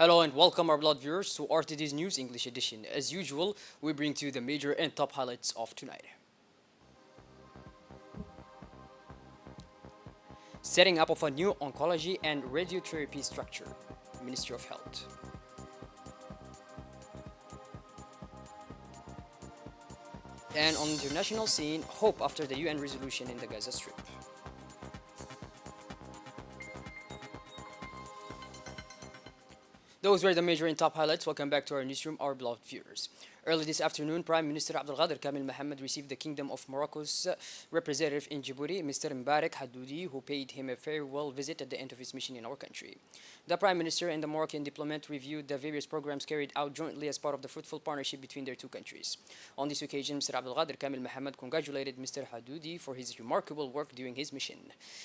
Hello and welcome our blood viewers to RTD's News English edition. As usual, we bring to you the major and top highlights of tonight. Setting up of a new oncology and radiotherapy structure, Ministry of Health. And on the international scene, hope after the UN resolution in the Gaza Strip. Those were the major and top highlights. Welcome back to our newsroom, our beloved viewers. Early this afternoon, Prime Minister Abdelkader Kamil Mohammed received the Kingdom of Morocco's representative in Djibouti, Mr. Mbarek Hadoudi, who paid him a farewell visit at the end of his mission in our country. The Prime Minister and the Moroccan diplomat reviewed the various programs carried out jointly as part of the fruitful partnership between their two countries. On this occasion, Mr. Abdelkader Kamil Mohammed congratulated Mr. Hadoudi for his remarkable work during his mission.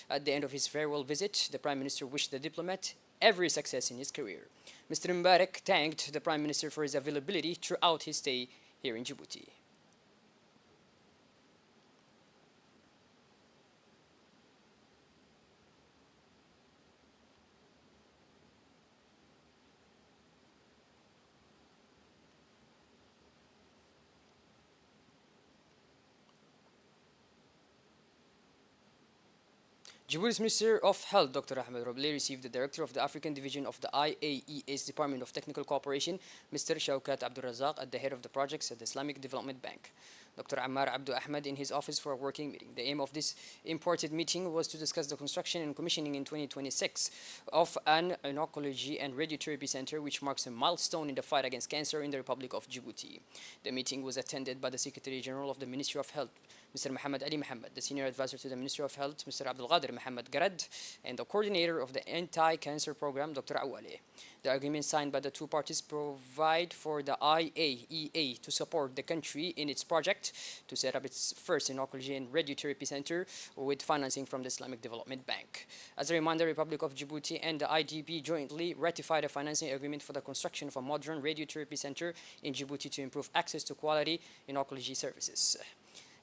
At the end of his farewell visit, the Prime Minister wished the diplomat every success in his career. Mr. Mbarek thanked the Prime Minister for his availability throughout his stay here in Djibouti. Djibouti's Minister of Health, Dr. Ahmed Roble, received the Director of the African Division of the IAEA's Department of Technical Cooperation, Mr. Shaukat Abdulrazak, at the head of the projects at the Islamic Development Bank. Dr. Ammar Abdu Ahmed in his office for a working meeting. The aim of this important meeting was to discuss the construction and commissioning in 2026 of an oncology and radiotherapy center, which marks a milestone in the fight against cancer in the Republic of Djibouti. The meeting was attended by the Secretary General of the Ministry of Health, Mr. Mohammed Ali Mohammed, the Senior Advisor to the Ministry of Health, Mr. Abdelkader Mohammed Garad, and the Coordinator of the Anti-Cancer Program, Dr. Awale. The agreement signed by the two parties provide for the IAEA to support the country in its project to set up its first oncology and radiotherapy center with financing from the Islamic Development Bank. As a reminder, the Republic of Djibouti and the IDB jointly ratified a financing agreement for the construction of a modern radiotherapy center in Djibouti to improve access to quality oncology services.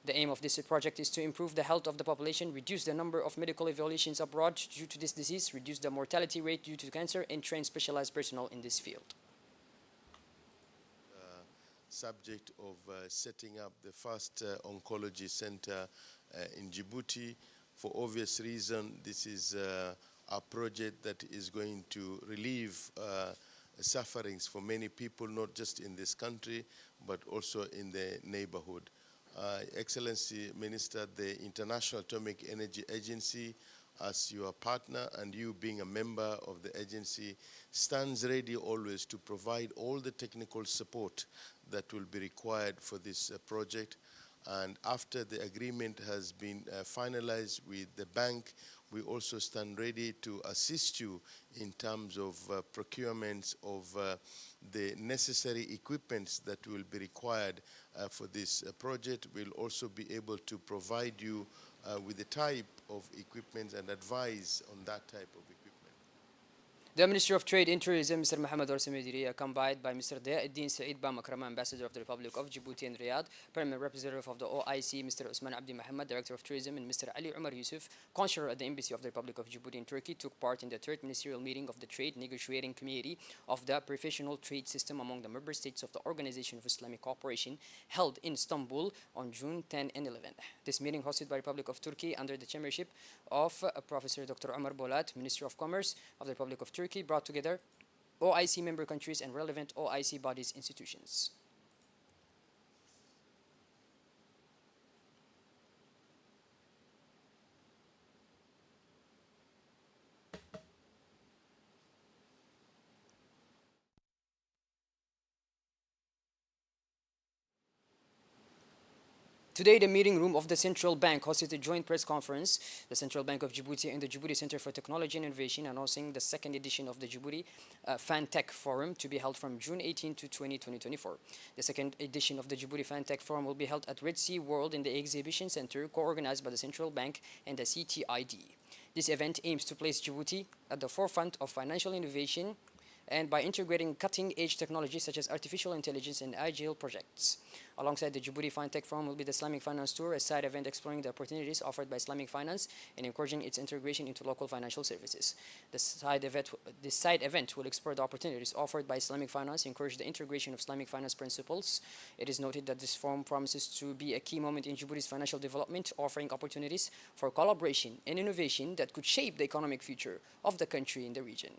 The aim of this project is to improve the health of the population, reduce the number of medical evaluations abroad due to this disease, reduce the mortality rate due to cancer, and train specialized personnel in this field. Subject of setting up the first oncology center in Djibouti. For obvious reason, this is a project that is going to relieve sufferings for many people, not just in this country, but also in the neighborhood. Excellency Minister, the International Atomic Energy Agency, as your partner and you being a member of the agency, stands ready always to provide all the technical support that will be required for this project. And after the agreement has been finalized with the bank, we also stand ready to assist you in terms of procurements of the necessary equipments that will be required for this project. We'll also be able to provide you with the type of equipment and advise on that type of equipment. The Ministry of Trade and Tourism, Mr. Mohammed Orsi Mediri, accompanied by Mr. Diyauddin Saeed Bamakrama, Ambassador of the Republic of Djibouti and Riyadh, Permanent Representative of the OIC, Mr. Usman Abdi Mohammed, Director of Tourism, and Mr. Ali Umar Yusuf, Consular at the Embassy of the Republic of Djibouti in Turkey, took part in the third ministerial meeting of the Trade Negotiating Committee of the Professional Trade System among the member states of the Organization of Islamic Cooperation, held in Istanbul on June 10 and 11. This meeting, hosted by the Republic of Turkey under the chairmanship of Professor Dr. Omar Bolat, Minister of Commerce of the Republic of Turkey, brought together OIC member countries and relevant OIC bodies institutions. Today, the meeting room of the Central Bank hosted a joint press conference. The Central Bank of Djibouti and the Djibouti Center for Technology and Innovation announcing the second edition of the Djibouti FanTech Forum to be held from June 18 to 20, 2024. The second edition of the Djibouti FanTech Forum will be held at Red Sea World in the Exhibition Center, co-organized by the Central Bank and the CTID. This event aims to place Djibouti at the forefront of financial innovation and by integrating cutting-edge technologies such as artificial intelligence and agile projects. Alongside the Djibouti FinTech Forum will be the Islamic Finance Tour, a side event exploring the opportunities offered by Islamic finance and encouraging its integration into local financial services. This side event will explore the opportunities offered by Islamic finance, encourage the integration of Islamic finance principles. It is noted that this forum promises to be a key moment in Djibouti's financial development, offering opportunities for collaboration and innovation that could shape the economic future of the country in the region.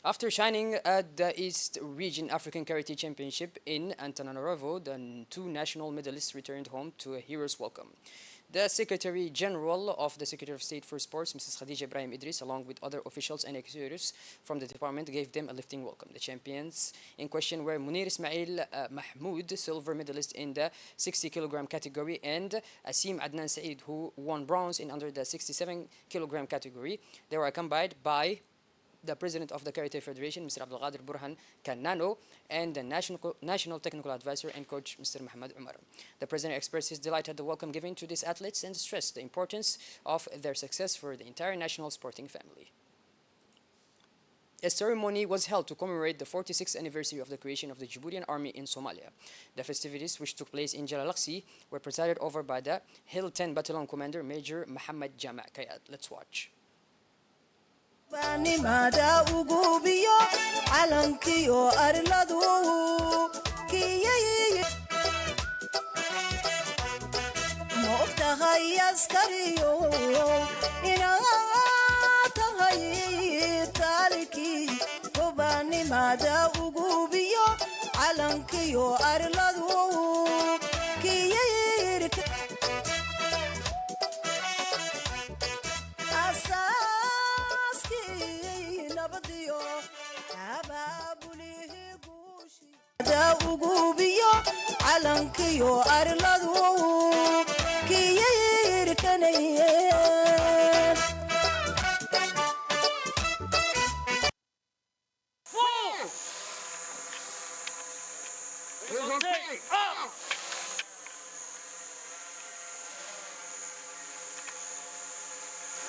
After shining at the East Region African Karate Championship in Antananarivo, the two national medalists returned home to a hero's welcome. The Secretary General of the Secretary of State for Sports, Mrs. Khadija Ibrahim Idris, along with other officials and executives from the department, gave them a lifting welcome. The champions in question were Munir Ismail Mahmoud, silver medalist in the 60-kilogram category, and Asim Adnan Saeed, who won bronze in under the 67-kilogram category. They were accompanied by the President of the Karate Federation, Mr. Abdelkader Burhan Kannano, and the National Technical Advisor and Coach, Mr. Mohamed Umar. The President expressed his delight at the welcome given to these athletes and stressed the importance of their success for the entire national sporting family. A ceremony was held to commemorate the 46th anniversary of the creation of the Djiboutian Army in Somalia. The festivities, which took place in Jalalaqsi, were presided over by the Hill 10 Battalion Commander, Major Mohammed Jama' Kayad. Let's watch. Banimada ugubiyo alankiyo arladu kiyayi moftahay askariyo inatahay taliki banimada ugubiyo alankiyo arladu kiyayi ugubiyo calankiyo arladu kiyayirkanayeen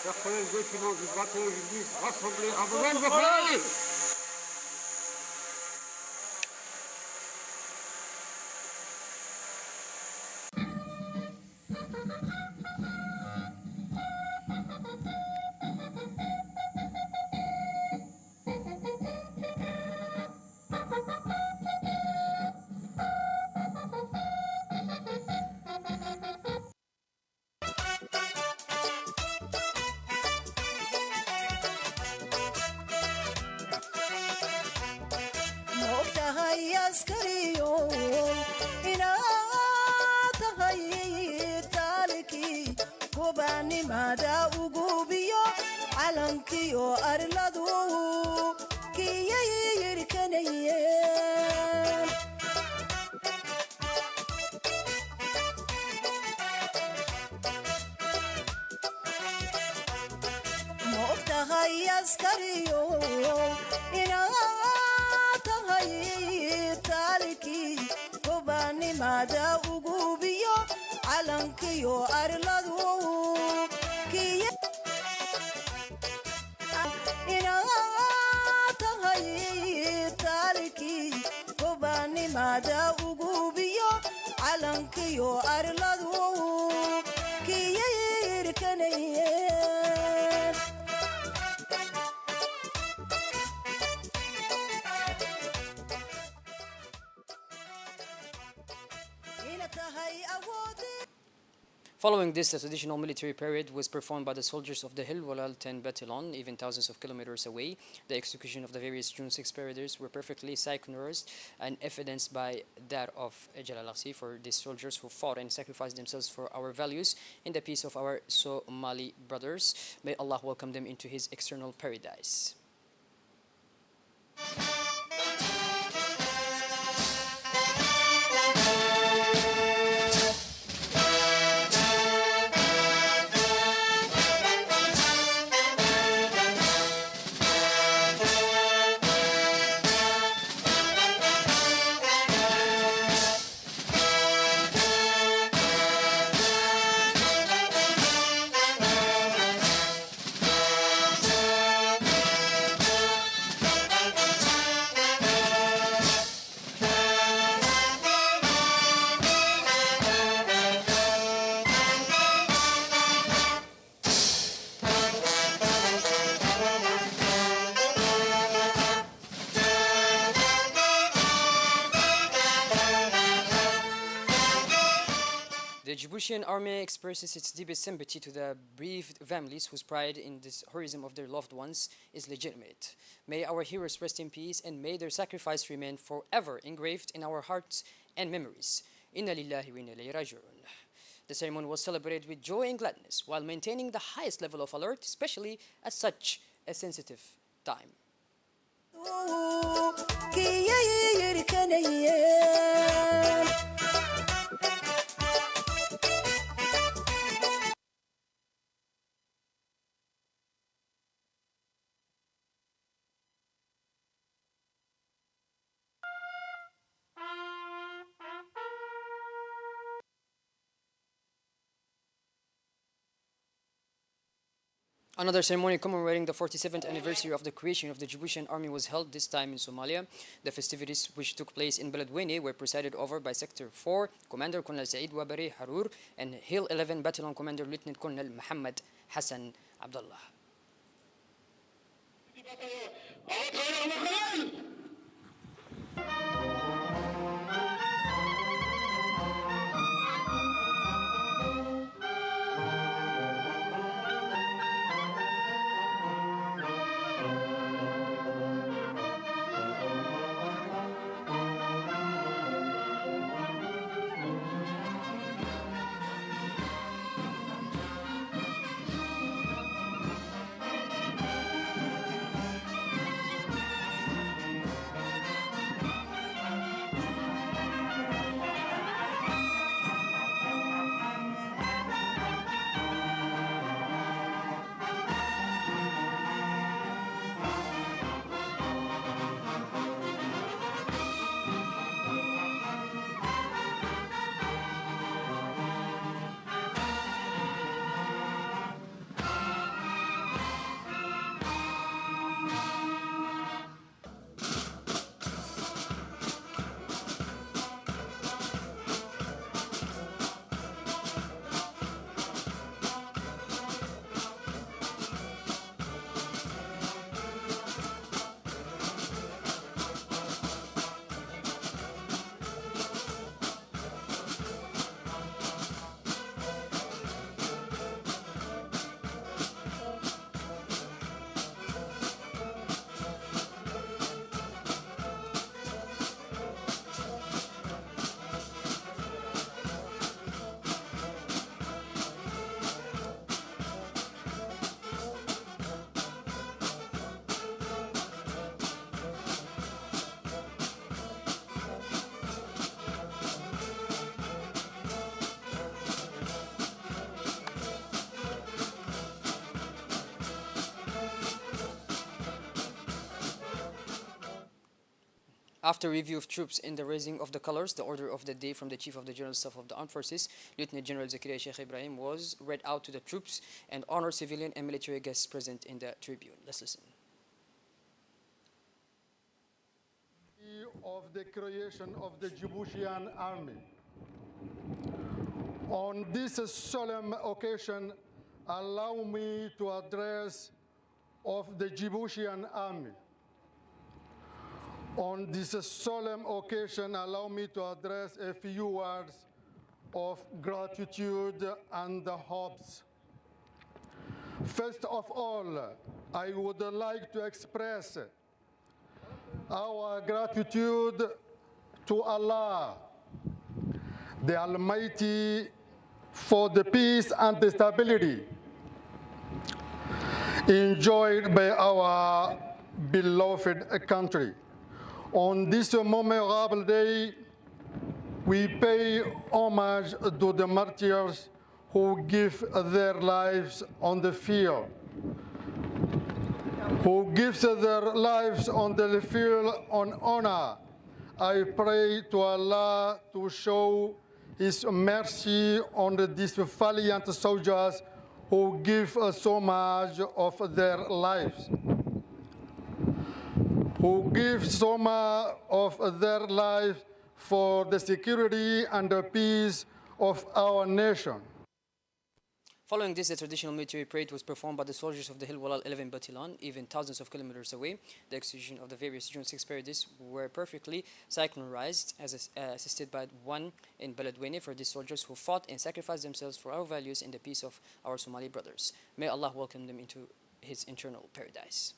D'après les documents du bateau, ils disent rassembler à besoin de faire. moftahay askariyo inatahay taliki kubanimada ugubiyo calankiyo arladu kiyayirkanayeen moftahay askariyo inatahay taliki kubanimada ugubiyo calankiyo arladu inatahay taliki kubanimada ugubiyo calankiyo arladu kiyayirkanayeen Following this, the traditional military parade was performed by the soldiers of the Hill Walal 10 Battalion, even thousands of kilometers away. The execution of the various June 6 paraders were perfectly synchronized and evidenced by that of Jalalaqsi for these soldiers who fought and sacrificed themselves for our values in the peace of our Somali brothers. May Allah welcome them into His external paradise. The Djiboutian army expresses its deepest sympathy to the bereaved families whose pride in this heroism of their loved ones is legitimate. May our heroes rest in peace and may their sacrifice remain forever engraved in our hearts and memories. Inna lillahi wa inna ilayhi raji'un. The ceremony was celebrated with joy and gladness while maintaining the highest level of alert, especially at such a sensitive time. Another ceremony commemorating the 47th anniversary of the creation of the Djiboutian army was held, this time in Somalia. The festivities, which took place in Beledweyne, were presided over by Sector 4 Commander Colonel Saeed Wabari Harur and Hill 11 Battalion Commander Lieutenant Colonel Muhammad Hassan Abdullah. After review of troops in the raising of the colors, the order of the day from the Chief of the General Staff of the Armed Forces, Lieutenant General Zakaria Sheikh Ibrahim, was read out to the troops and honored civilian and military guests present in the tribune. Let's listen. Of the creation of the Djiboutian Army. On this solemn occasion, allow me to address of the Djiboutian Army. On this solemn occasion, allow me to address a few words of gratitude and hopes. First of all, I would like to express our gratitude to Allah, the Almighty, for the peace and the stability enjoyed by our beloved country. On this memorable day, we pay homage to the martyrs who give their lives on the field, who gives their lives on the field on honor. I pray to Allah to show His mercy on these valiant soldiers who give so much of their lives, who give so much of their life for the security and the peace of our nation. Following this, the traditional military parade was performed by the soldiers of the Hilwalal 11 Battalion, even thousands of kilometers away. The execution of the various June 6 parades were perfectly synchronized, assisted by one in Beledweyne for these soldiers who fought and sacrificed themselves for our values and the peace of our Somali brothers. May Allah welcome them into His eternal paradise.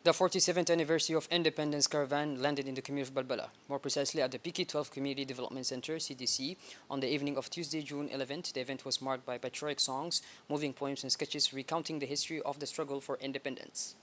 The 47th anniversary of Independence Caravan landed in the community of Balbala, more precisely at the PK12 Community Development Center, CDC, on the evening of Tuesday, June 11th. The event was marked by patriotic songs, moving poems, and sketches recounting the history of the struggle for independence.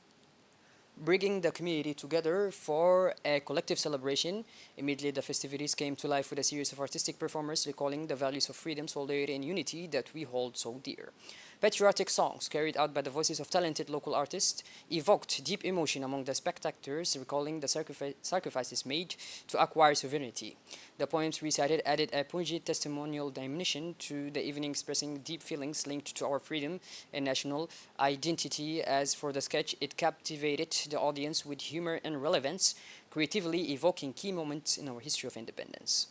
Bringing the community together for a collective celebration, immediately the festivities came to life with a series of artistic performers recalling the values of freedom, solidarity, and unity that we hold so dear. Patriotic songs carried out by the voices of talented local artists evoked deep emotion among the spectators, recalling the sacrifices made to acquire sovereignty. The poems recited added a poignant testimonial dimension to the evening, expressing deep feelings linked to our freedom and national identity. As for the sketch, it captivated the audience with humor and relevance, creatively evoking key moments in our history of independence.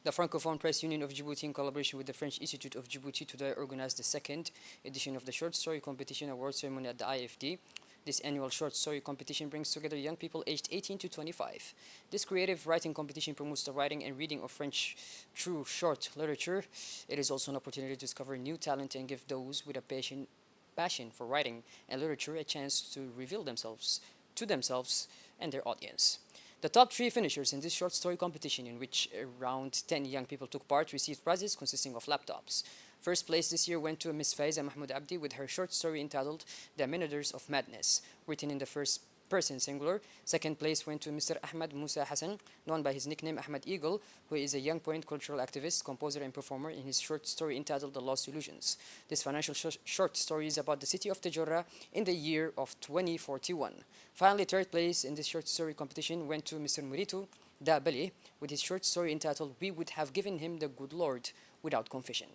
The Francophone Press Union of Djibouti, in collaboration with the French Institute of Djibouti, today organized the second edition of the Short Story Competition Award Ceremony at the IFD. This annual short story competition brings together young people aged 18 to 25. This creative writing competition promotes the writing and reading of French true short literature. It is also an opportunity to discover new talent and give those with a passion for writing and literature a chance to reveal themselves to themselves and their audience. The top 3 finishers in this short story competition, in which around 10 young people took part, received prizes consisting of laptops. First place this year went to Miss Faiza Mahmoud Abdi with her short story entitled The Minadors of Madness, written in the first person singular. Second place went to Mr. Ahmed Musa Hassan, known by his nickname Ahmed Eagle, who is a young poet, cultural activist, composer, and performer in his short story entitled The Lost Illusions. This financial short story is about the city of Tajorra in the year of 2041. Finally, third place in this short story competition went to Mr. Muritu Dabali with his short story entitled We Would Have Given Him the Good Lord Without Confession.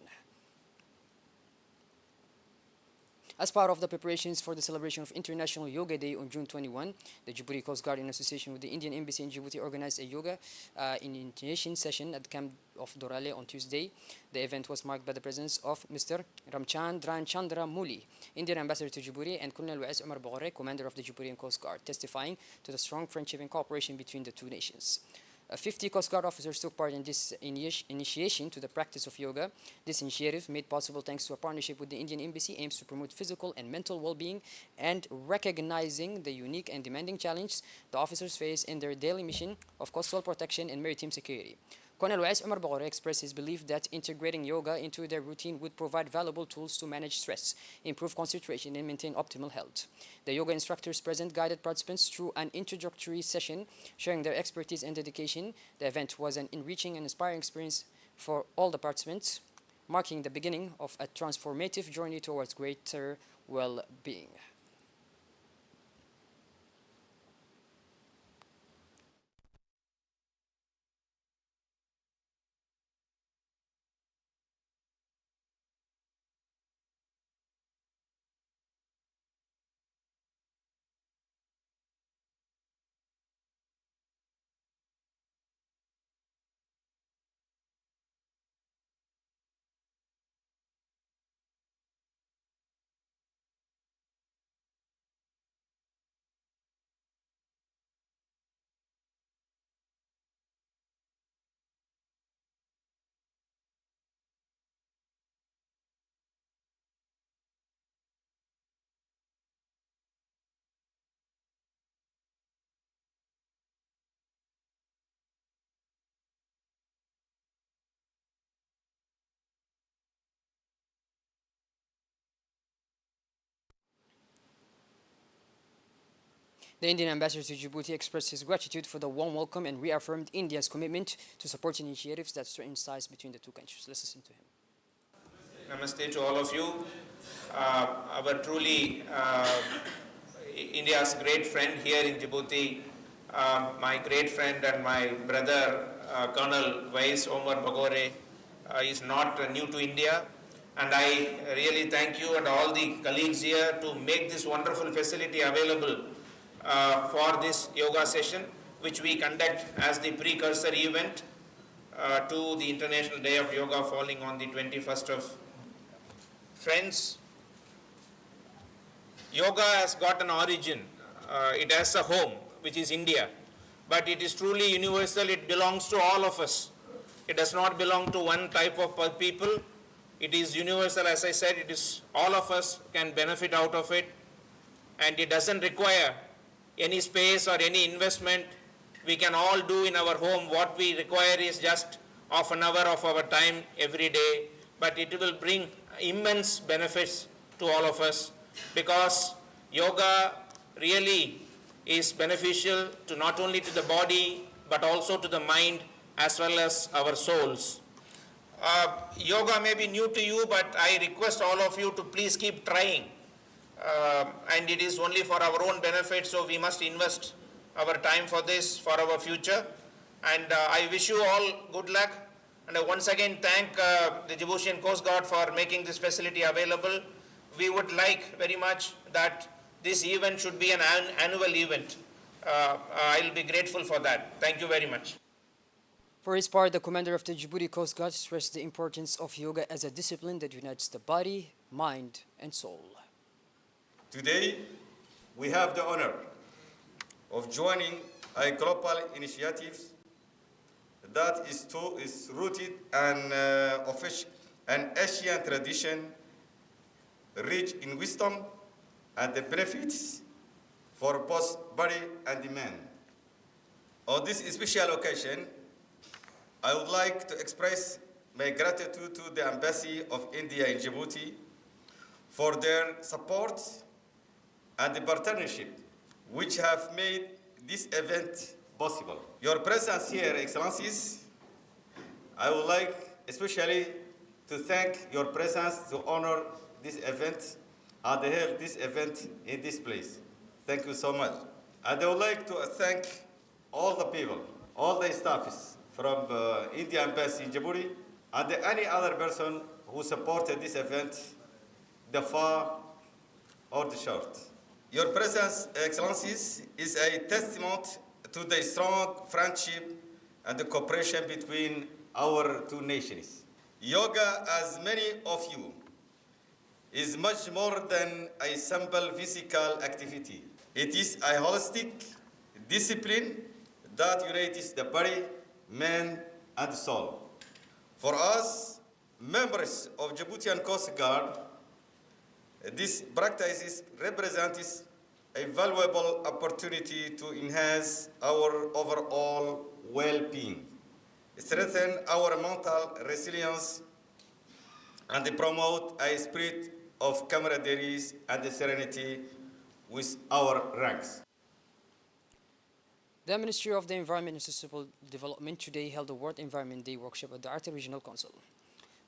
As part of the preparations for the celebration of International Yoga Day on June 21, the Djibouti Coast Guard, in association with the Indian Embassy in Djibouti, organized a yoga initiation session at the camp of Dorale on Tuesday. The event was marked by the presence of Mr. Ramchandran Chandra Muli, Indian Ambassador to Djibouti, and Colonel Wais Omar Bogore, Commander of the Djiboutian Coast Guard, testifying to the strong friendship and cooperation between the two nations. 50 Coast Guard officers took part in this initiation to the practice of yoga. This initiative, made possible thanks to a partnership with the Indian Embassy, aims to promote physical and mental well-being and recognizing the unique and demanding challenges the officers face in their daily mission of coastal protection and maritime security. Colonel Wais Omar Bogore expressed his belief that integrating yoga into their routine would provide valuable tools to manage stress, improve concentration, and maintain optimal health. The yoga instructors present guided participants through an introductory session, sharing their expertise and dedication. The event was an enriching and inspiring experience for all the participants, marking the beginning of a transformative journey towards greater well-being. The Indian ambassador to Djibouti expressed his gratitude for the warm welcome and reaffirmed India's commitment to support initiatives that strengthen ties between the two countries. Let's listen to him. Namaste to all of you. Our truly India's great friend here in Djibouti, my great friend and my brother, Colonel Wais Omar Bogore, is not new to India. And I really thank you and all the colleagues here to make this wonderful facility available for this yoga session, which we conduct as the precursor event to the International Day of Yoga falling on the 21st of Friends. Yoga has got an origin. It has a home, which is India. But it is truly universal. It belongs to all of us. It does not belong to one type of people. It is universal, as I said. It is all of us can benefit out of it. And it doesn't require any space or any investment. We can all do in our home. What we require is just half an hour of our time every day. But it will bring immense benefits to all of us, because yoga really is beneficial to not only to the body but also to the mind as well as our souls. Yoga may be new to you, but I request all of you to please keep trying. And it is only for our own benefit, so we must invest our time for this, for our future. And I wish you all good luck. And I once again thank the Djiboutian Coast Guard for making this facility available. We would like very much that this event should be an annual event. I'll be grateful for that. Thank you very much. For his part, the commander of the Djibouti Coast Guard stressed the importance of yoga as a discipline that unites the body, mind, and soul. Today, we have the honor of joining a global initiative that is rooted in an Asian tradition, rich in wisdom and the benefits for both body and mind. On this special occasion, I would like to express my gratitude to the Embassy of India in Djibouti for their support and the partnership which have made this event possible. Your presence here, Excellencies, I would like especially to thank your presence to honor this event and to hold this event in this place. Thank you so much. And I would like to thank all the people, all the staffs from India Embassy in Djibouti and any other person who supported this event, the far or the short. Your presence, Excellencies, is a testament to the strong friendship and the cooperation between our two nations. Yoga, as many of you, is much more than a simple physical activity. It is a holistic discipline that unites the body, mind, and soul. For us, members of Djiboutian Coast Guard, this practice represents a valuable opportunity to enhance our overall well-being, strengthen our mental resilience, and promote a spirit of camaraderie and serenity with our ranks. The Ministry of the Environment and Sustainable Development today held a World Environment Day workshop at the Arctic Regional Council.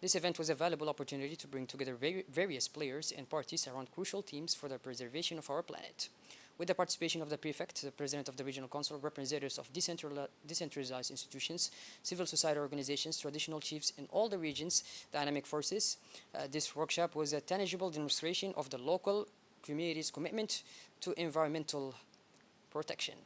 This event was a valuable opportunity to bring together various players and parties around crucial themes for the preservation of our planet. With the participation of the Prefect, the President of the Regional Council, representatives of decentralized institutions, civil society organizations, traditional chiefs in all the regions, dynamic forces, this workshop was a tangible demonstration of the local community's commitment to environmental protection.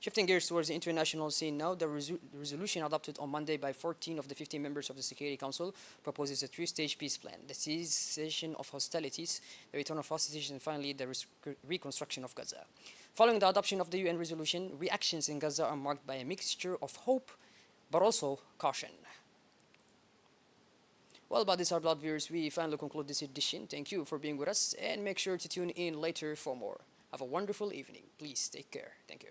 Shifting gears towards the international scene now, the resolution adopted on Monday by 14 of the 15 members of the Security Council proposes a three-stage peace plan: the cessation of hostilities, the return of hostages, and finally the reconstruction of Gaza. Following the adoption of the UN resolution, reactions in Gaza are marked by a mixture of hope but also caution. Well, but this, our blood viewers, we finally conclude this edition. Thank you for being with us, and make sure to tune in later for more. Have a wonderful evening. Please take care. Thank you.